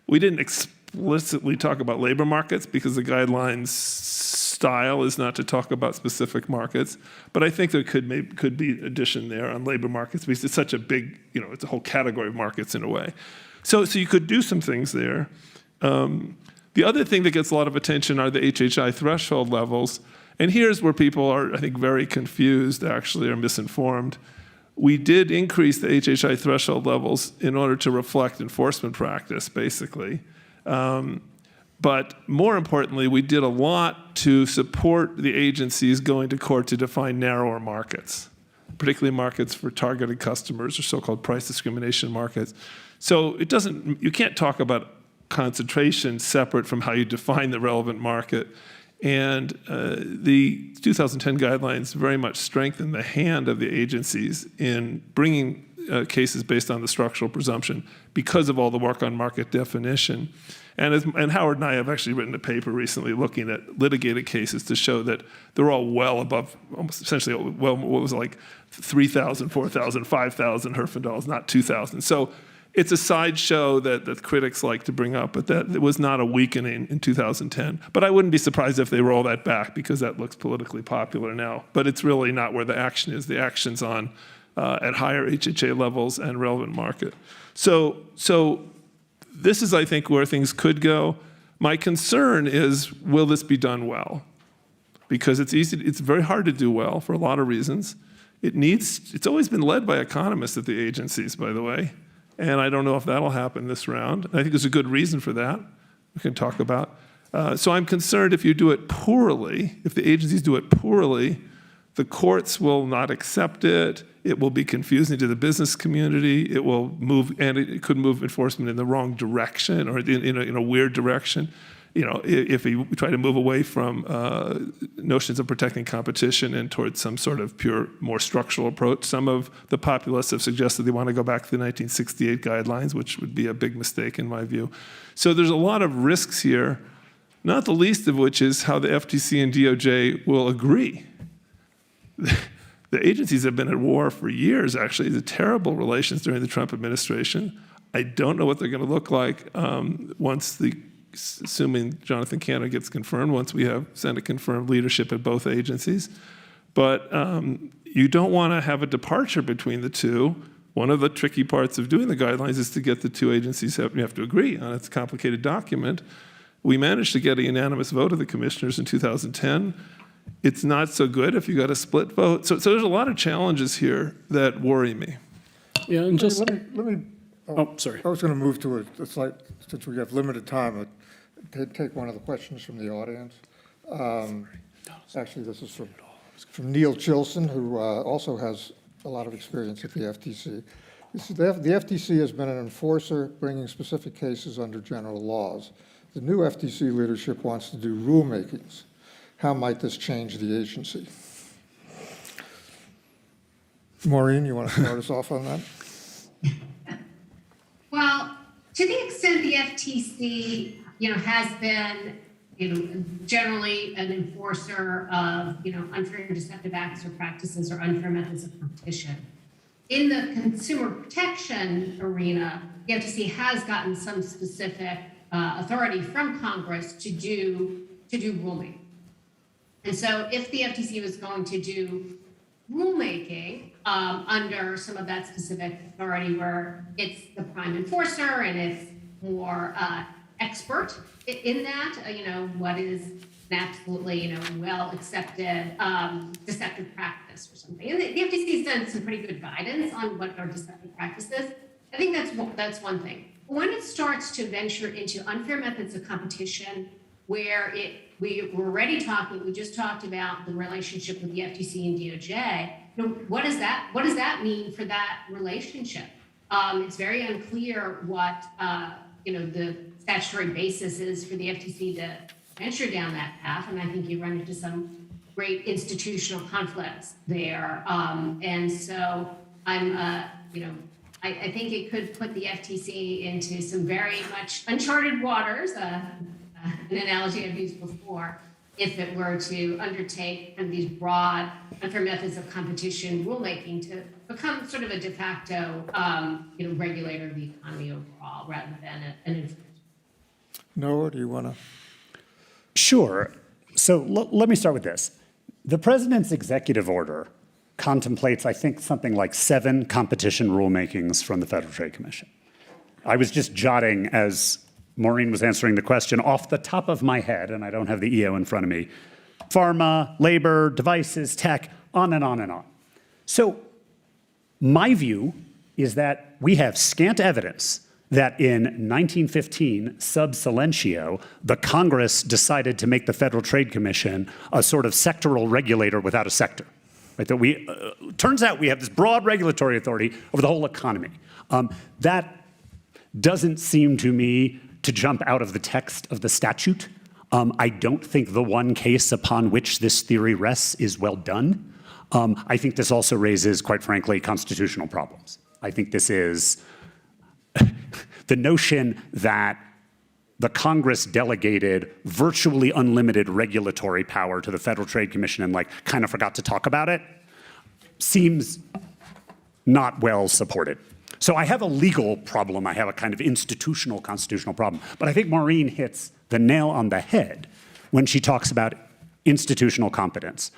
We didn't explicitly talk about labor markets because the guidelines style is not to talk about specific markets, but I think there could be addition there on labor markets because it's such a big, it's a whole category of markets in a way. So you could do some things there. The other thing that gets a lot of attention are the HHI threshold levels. And here's where people are, I think, very confused, actually, or misinformed. We did increase the HHI threshold levels in order to reflect enforcement practice, basically. But more importantly, we did a lot to support the agencies going to court to define narrower markets, particularly markets for targeted customers or so-called price discrimination markets. So you can't talk about concentration separate from how you define the relevant market. And the 2010 guidelines very much strengthen the hand of the agencies in bringing cases based on the structural presumption because of all the work on market definition. And Howard and I have actually written a paper recently looking at litigated cases to show that they're all well above, almost essentially, what was it, like 3,000, 4,000, 5,000 Herfindahl's, not 2,000. So it's a sideshow that critics like to bring up, but that it was not a weakening in 2010. But I wouldn't be surprised if they roll that back because that looks politically popular now. But it's really not where the action is. The action's on at higher HHA levels and relevant market. So this is, I think, where things could go. My concern is, will this be done well? Because it's very hard to do well for a lot of reasons. It's always been led by economists at the agencies, by the way. And I don't know if that'll happen this round. I think there's a good reason for that we can talk about. So I'm concerned if you do it poorly, if the agencies do it poorly, the courts will not accept it. It will be confusing to the business community. It will move, and it could move enforcement in the wrong direction or in a weird direction. If we try to move away from notions of protecting competition and towards some sort of pure, more structural approach. Some of the populists have suggested they want to go back to the 1968 guidelines, which would be a big mistake in my view. So there's a lot of risks here, not the least of which is how the FTC and DOJ will agree. The agencies have been at war for years, actually. The terrible relations during the Trump administration. I don't know what they're going to look like assuming Jonathan Canada gets confirmed, once we have Senate-confirmed leadership at both agencies. But you don't want to have a departure between the two. One of the tricky parts of doing the guidelines is to get the two agencies, you have to agree on it's a complicated document. We managed to get a unanimous vote of the commissioners in 2010. It's not so good if you got a split vote. So there's a lot of challenges here that worry me. Yeah, and just, Let me oh, sorry. I was going to move to it's like, since we have limited time, take one of the questions from the audience. Actually, this is from Neil Chilson, who also has a lot of experience at the FTC. The FTC has been an enforcer bringing specific cases under general laws. The new FTC leadership wants to do rulemakings. How might this change the agency? Maureen, you want to start us off on that? Well, to the extent the FTC, has been, generally an enforcer of, unfair and deceptive acts or practices or unfair methods of competition. In the consumer protection arena, the FTC has gotten some specific authority from Congress to do rulemaking. And so if the FTC was going to do rulemaking under some of that specific authority where it's the prime enforcer and it's more expert in that, what is an absolutely, well accepted deceptive practice or something. And the FTC has done some pretty good guidance on what are deceptive practices. I think that's one thing. when it starts to venture into unfair methods of competition, where we're already talking, we just talked about the relationship with the FTC and DOJ. You know, what does that mean for that relationship? It's very unclear what the statutory basis is for the FTC to venture down that path, and I think you run into some great institutional conflicts there. And so I think it could put the FTC into some very much uncharted waters, an analogy I've used before, if it were to undertake kind of these broad unfair methods of competition rulemaking to become sort of a de facto regulator of the economy overall rather than an enforcer. Noah, do you want to? Sure. So let me start with this. The president's executive order contemplates, I think, something like 7 competition rulemakings from the Federal Trade Commission. I was just jotting as Maureen was answering the question off the top of my head, and I don't have the EO in front of me, pharma, labor, devices, tech, on and on and on. So my view is that we have scant evidence that in 1915, sub silentio, the Congress decided to make the Federal Trade Commission a sort of sectoral regulator without a sector. Right? That turns out we have this broad regulatory authority over the whole economy. That doesn't seem to me to jump out of the text of the statute. I don't think the one case upon which this theory rests is well done. I think this also raises, quite frankly, constitutional problems. I think this is the notion that the Congress delegated virtually unlimited regulatory power to the Federal Trade Commission and kind of forgot to talk about it seems not well supported. So I have a legal problem. I have a kind of institutional constitutional problem. But I think Maureen hits the nail on the head when she talks about institutional competence.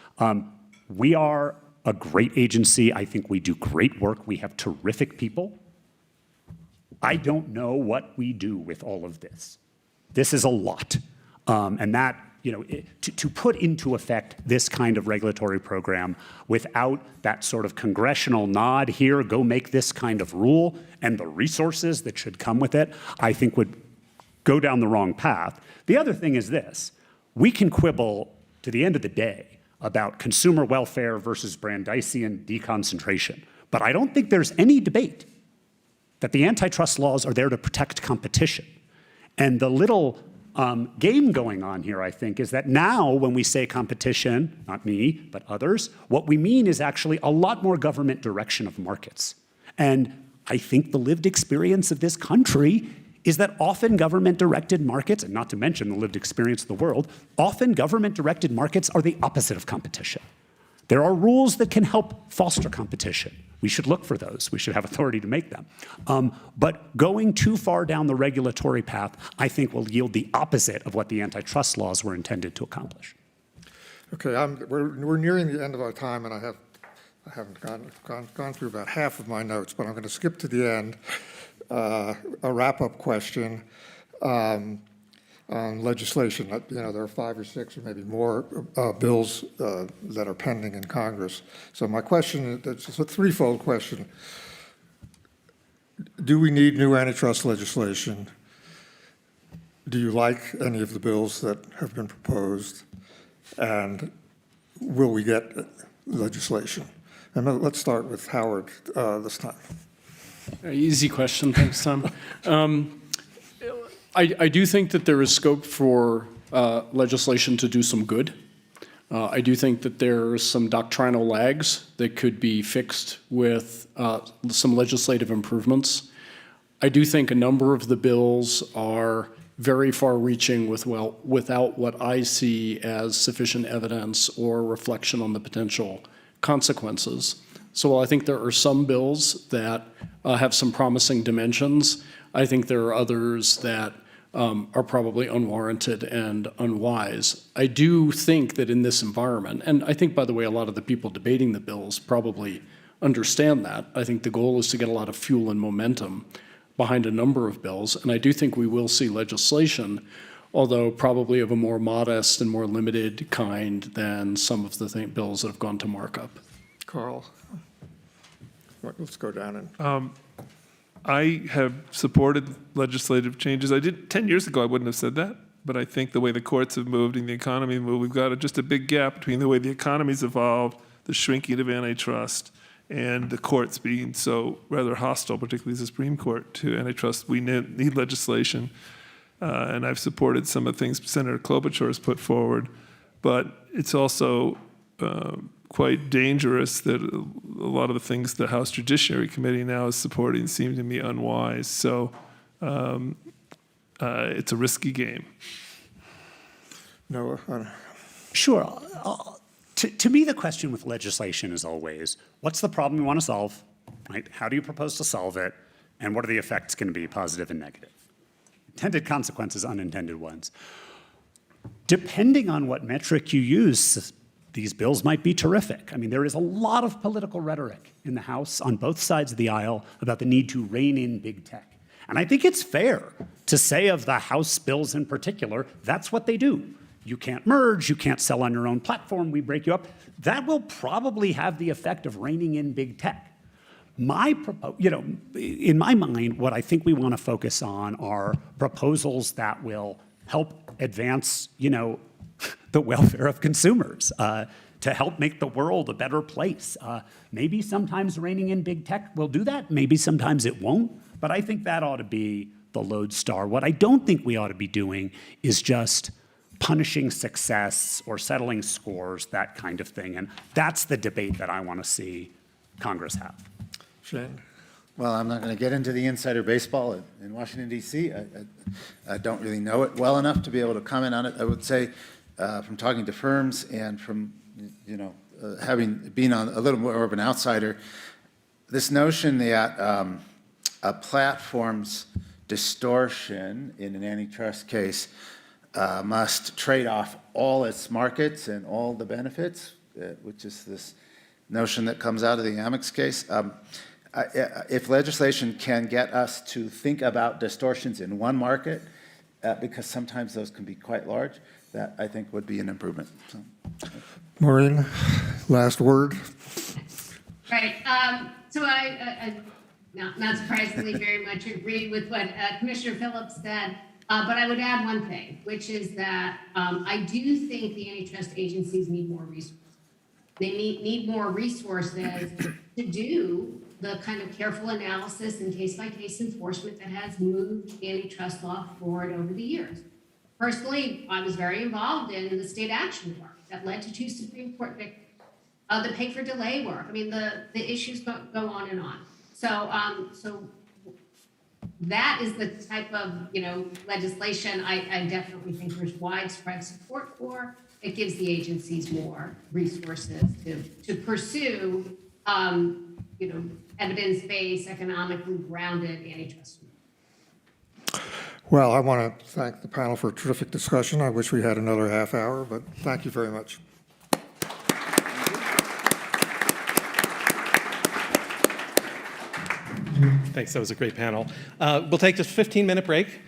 We are a great agency. I think we do great work. We have terrific people. I don't know what we do with all of this. This is a lot. And that, to put into effect this kind of regulatory program without that sort of congressional nod here, go make this kind of rule, and the resources that should come with it, I think would go down the wrong path. The other thing is this. We can quibble to the end of the day about consumer welfare versus Brandeisian deconcentration. But I don't think there's any debate that the antitrust laws are there to protect competition. And the little game going on here, I think, is that now when we say competition, not me, but others, what we mean is actually a lot more government direction of markets. And I think the lived experience of this country is that often government-directed markets, and not to mention the lived experience of the world, often government-directed markets are the opposite of competition. There are rules that can help foster competition. We should look for those. We should have authority to make them. But going too far down the regulatory path, I think, will yield the opposite of what the antitrust laws were intended to accomplish. Okay, we're nearing the end of our time, and I haven't gone through about half of my notes, but I'm going to skip to the end. A wrap-up question on legislation. There are 5 or 6 or maybe more bills that are pending in Congress. So my question, it's a threefold question. Do we need new antitrust legislation? Do you like any of the bills that have been proposed? And will we get legislation? And let's start with Howard this time. Easy question, thanks, Tom. I do think that there is scope for legislation to do some good. I do think that there are some doctrinal lags that could be fixed with some legislative improvements. I do think a number of the bills are very far-reaching without what I see as sufficient evidence or reflection on the potential consequences. So while I think there are some bills that have some promising dimensions, I think there are others that are probably unwarranted and unwise. I do think that in this environment, and I think, by the way, a lot of the people debating the bills probably understand that. I think the goal is to get a lot of fuel and momentum behind a number of bills, and I do think we will see legislation, although probably of a more modest and more limited kind than some of the bills that have gone to markup. Carl, let's go down and. I have supported legislative changes. I did 10 years ago. I wouldn't have said that, but I think the way the courts have moved and the economy moved, we've got just a big gap between the way the economy's evolved, the shrinking of antitrust, and the courts being so rather hostile, particularly the Supreme Court, to antitrust. We need legislation, and I've supported some of the things Senator Klobuchar has put forward, but it's also quite dangerous that a lot of the things the House Judiciary Committee now is supporting seem to me unwise. So it's a risky game. No, Sure. To me, the question with legislation is always, what's the problem you want to solve, right? How do you propose to solve it? And what are the effects going to be, positive and negative? Intended consequences, unintended ones. Depending on what metric you use, these bills might be terrific. I mean, there is a lot of political rhetoric in the House on both sides of the aisle about the need to rein in big tech. And I think it's fair to say of the House bills in particular, that's what they do. You can't merge, you can't sell on your own platform, we break you up. That will probably have the effect of reining in big tech. In my mind, what I think we want to focus on are proposals that will help advance, the welfare of consumers, to help make the world a better place. Maybe sometimes reining in big tech will do that, maybe sometimes it won't, but I think that ought to be the lodestar. What I don't think we ought to be doing is just punishing success or settling scores, that kind of thing. And that's the debate that I want to see Congress have. Shane? Well, I'm not going to get into the insider baseball in Washington, D.C. I don't really know it well enough to be able to comment on it. I would say, from talking to firms and from, having been on a little more of an outsider, this notion that a platform's distortion in an antitrust case must trade off all its markets and all the benefits, which is this notion that comes out of the Amex case. If legislation can get us to think about distortions in one market, because sometimes those can be quite large, that I think would be an improvement. So. Maureen, last word. Right. So I not surprisingly, very much agree with what Commissioner Phillips said. But I would add one thing, which is that I do think the antitrust agencies need more resources. They need more resources to do the kind of careful analysis and case-by-case enforcement that has moved antitrust law forward over the years. Personally, I was very involved in the state action work that led to 2 Supreme Court victories. The pay for delay work. I mean, the issues go on and on. So that is the type of legislation I definitely think there's widespread support for. It gives the agencies more resources to pursue evidence-based, economically grounded antitrust. Well, I want to thank the panel for a terrific discussion. I wish we had another half hour, but thank you very much. Thanks, that was a great panel. We'll take this 15-minute break.